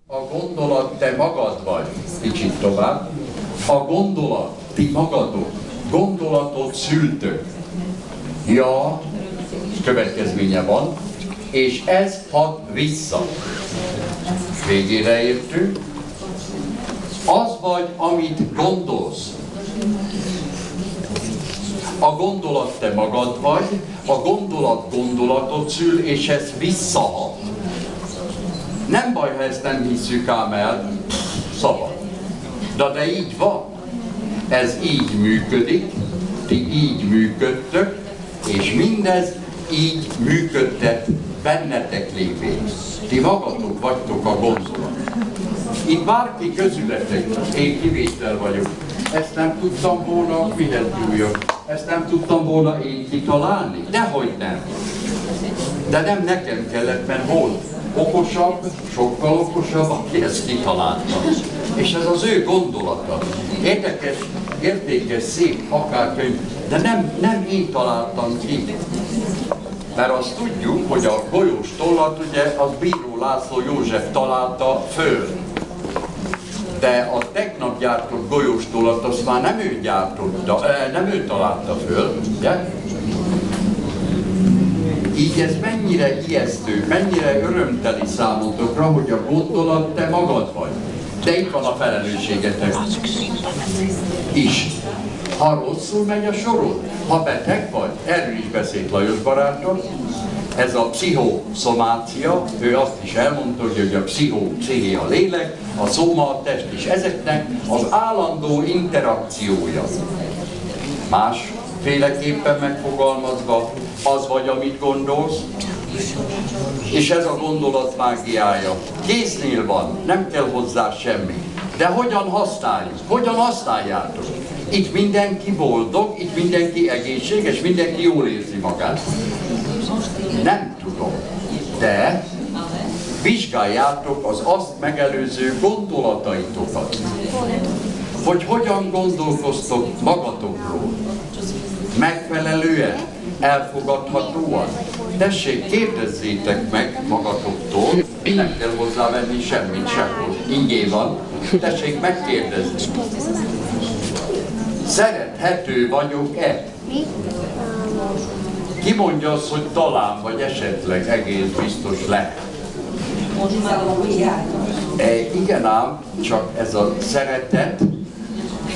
A gondolat te magad vagy, kicsit tovább. A gondolat, ti magadok, gondolatot szültök. Ja, következménye van, és ez hat vissza. Végére értünk. Az vagy, amit gondolsz. A gondolat te magad vagy, a gondolat gondolatot szül, és ez visszahat. Nem baj, ha ezt nem hisszük ám el, szabad. De így van. Ez így működik, ti így működtök, és mindez így működtet bennetek lévén. Ti magatok vagytok a gondolat. Itt bárki közületek, én kivétel vagyok. Ezt nem tudtam volna, mihez gyújjak. Ezt nem tudtam volna én kitalálni? Dehogy nem. De nem nekem kellett, mert volt okosabb, sokkal okosabb, aki ezt kitalálta. És ez az ő gondolata. Érdekes, értékes, szép, akár könyv, de nem én találtam ki. Mert azt tudjuk, hogy a golyós tollat ugye az Bíró László József találta föl. De a tegnap gyártott golyós tollat azt már nem ő gyártotta, nem ő találta föl, ugye? Így ez mennyire ijesztő, mennyire örömteli számotokra, hogy a gondolat te magad vagy. De itt van a felelősségetek is. Ha rosszul megy a sorod, ha beteg vagy, erről is beszélt Lajos barátom, ez a pszichoszomácia, ő azt is elmondta, hogy a psziché a lélek, a szóma a test, és ezeknek az állandó interakciója. Másféleképpen megfogalmazva, az vagy, amit gondolsz, és ez a gondolat mágiája. Kéznél van, nem kell hozzá semmi. De hogyan használjuk? Hogyan használjátok? Itt mindenki boldog, itt mindenki egészséges, mindenki jól érzi magát. Nem tudom, de vizsgáljátok az azt megelőző gondolataitokat. Hogy hogyan gondolkoztok magatokról. Megfelelően, elfogadhatóan. Tessék, kérdezzétek meg magatoktól, nem kell hozzávenni semmit sehol. Ingyen van, tessék megkérdezni. Szerethető vagyok-e? Ki mondja azt, hogy talán, vagy esetleg egész biztos lehet? Igen ám, csak ez a szeretet,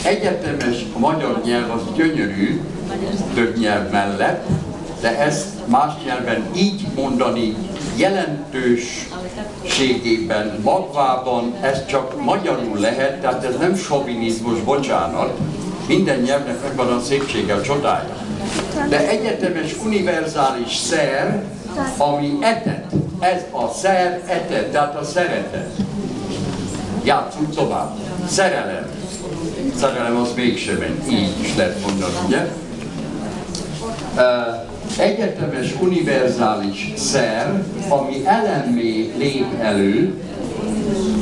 egyetemes a magyar nyelv az gyönyörű, több nyelv mellett, de ezt más nyelven így mondani jelentőségében, magvában, ez csak magyarul lehet, tehát ez nem sovinizmus, bocsánat, minden nyelvnek megvan a szépsége, a csodája. De egyetemes, univerzális szer, ami etet, ez a szer etet, tehát a szeretet. Játszunk tovább. Szerelem. Szerelem az mégsem megy, így is lehet mondani, ugye? Egyetemes, univerzális szer, ami elemmé lép elő,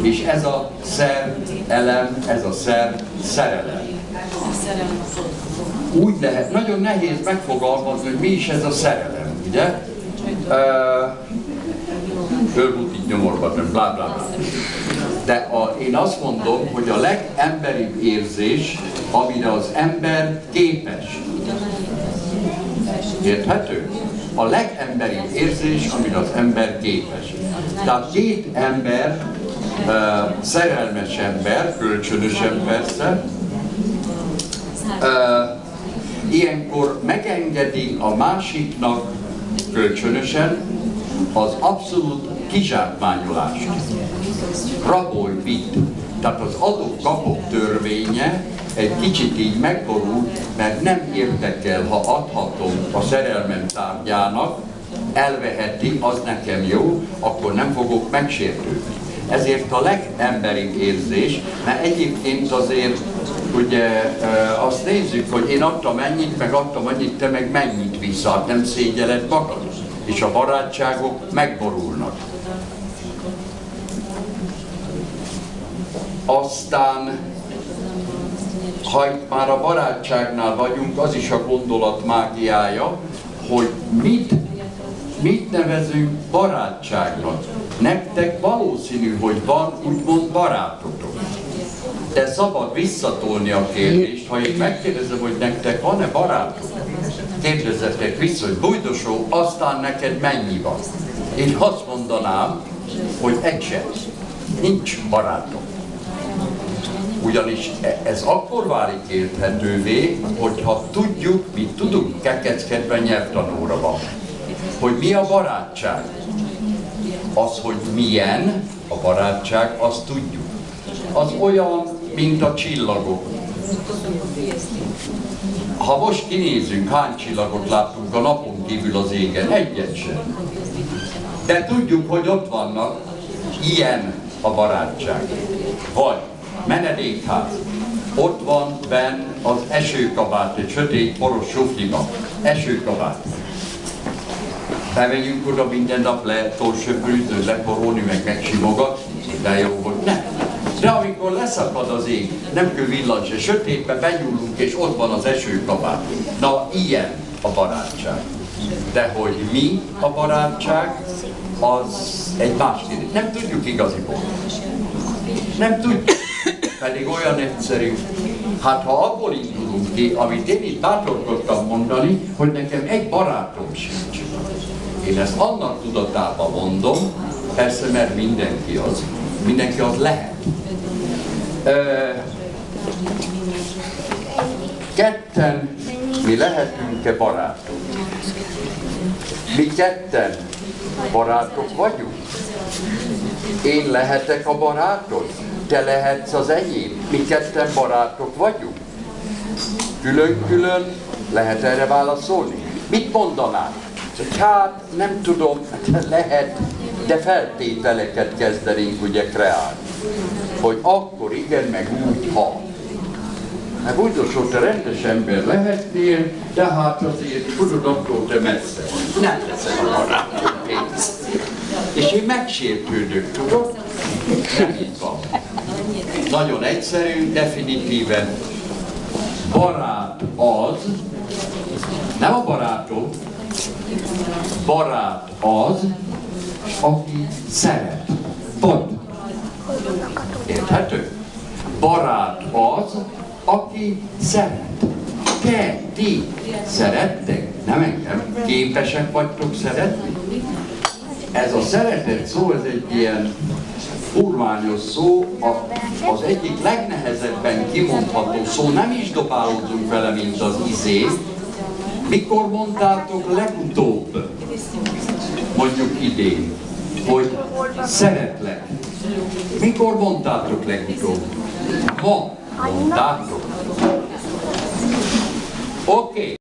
és ez a szer, elem, ez a szer, szerelem. Úgy lehet, nagyon nehéz megfogalmazni, hogy mi is ez a szerelem, ugye? Fölbújt nyomorba, blá blá blá. De én azt mondom, hogy a legemberibb érzés, amire az ember képes. Érthető? A legemberibb érzés, amire az ember képes. Tehát két ember, szerelmes ember, kölcsönösen persze, ilyenkor megengedi a másiknak kölcsönösen az abszolút kizsákmányolást. Rabolj, vidd. Tehát az adok-kapok törvénye egy kicsit így megborul, mert nem érdekel, ha adhatom a szerelmem tárgyának, elveheti, az nekem jó, akkor nem fogok megsértődni. Ezért a legemberibb érzés, mert egyébként azért ugye azt nézzük, hogy én adtam ennyit, meg adtam annyit, te meg mennyit vissza, nem szégyeled magad, és a barátságok megborulnak. Aztán, ha itt már a barátságnál vagyunk, az is a gondolat mágiája, hogy mit nevezünk barátságnak. nektek valószínű, hogy van úgymond barátotok. De szabad visszatolni a kérdést, ha én megkérdezem, hogy nektek van-e barátok? Kérdezzetek vissza, hogy Bújdosó, aztán neked mennyi van? Én azt mondanám, hogy egy sem. Nincs barátom. Ugyanis ez akkor válik érthetővé, hogyha tudjuk, mit tudunk kekeckedve nyelvtanóra, hogy mi a barátság. Az, hogy milyen a barátság, azt tudjuk. Az olyan, mint a csillagok. Ha most kinézünk, hány csillagot láttunk a napon kívül az égen? Egyet sem. De tudjuk, hogy ott vannak, ilyen a barátság. Vagy menedékház. Ott van benn az esőkabát, egy sötét poros sufliba. Esőkabát. Bemegyünk oda minden nap letorsöpörűzni, leporolni, meg megsimogatni, de jó, hogy nem. De amikor leszakad az ég, nem kell villancs, és sötétbe benyúlunk, és ott van az esőkabát. Na, ilyen a barátság. De hogy mi a barátság, az egy más kérdés. Nem tudjuk igaziból. Nem tudjuk. Pedig olyan egyszerű. Hát ha abból indulunk ki, amit én itt bátorkodtam mondani, hogy nekem egy barátom sincs. Én ezt annak tudatában mondom, persze, mert mindenki az lehet. Ketten mi lehetünk-e barátok? Mi ketten barátok vagyunk? Én lehetek a barátod? Te lehetsz az enyém? Mi ketten barátok vagyunk? Külön-külön lehet erre válaszolni? Mit mondanák? Hát nem tudom, lehet, de feltételeket kezdenénk ugye kreálni. Hogy akkor igen, meg úgy, ha. Hát Bújdosó, te rendes ember lehetnél, de hát azért tudod, akkor te messze vagy. Nem leszek a barátom pénzt. És én megsértődök, tudod? Nem így van. Nagyon egyszerű, definitíven. Barát az, nem a barátom, barát az, aki szeret. Pont. Érthető? Barát az, aki szeret. Te, ti szerettek? Nem engem. Képesek vagytok szeretni? Ez a szeretet szó, ez egy ilyen furványos szó, az egyik legnehezebben kimondható szó, nem is dobálódzunk vele, mint az izé. Mikor mondtátok legutóbb, mondjuk idén, hogy szeretlek? Mikor mondtátok legutóbb? Ma mondtátok. Oké.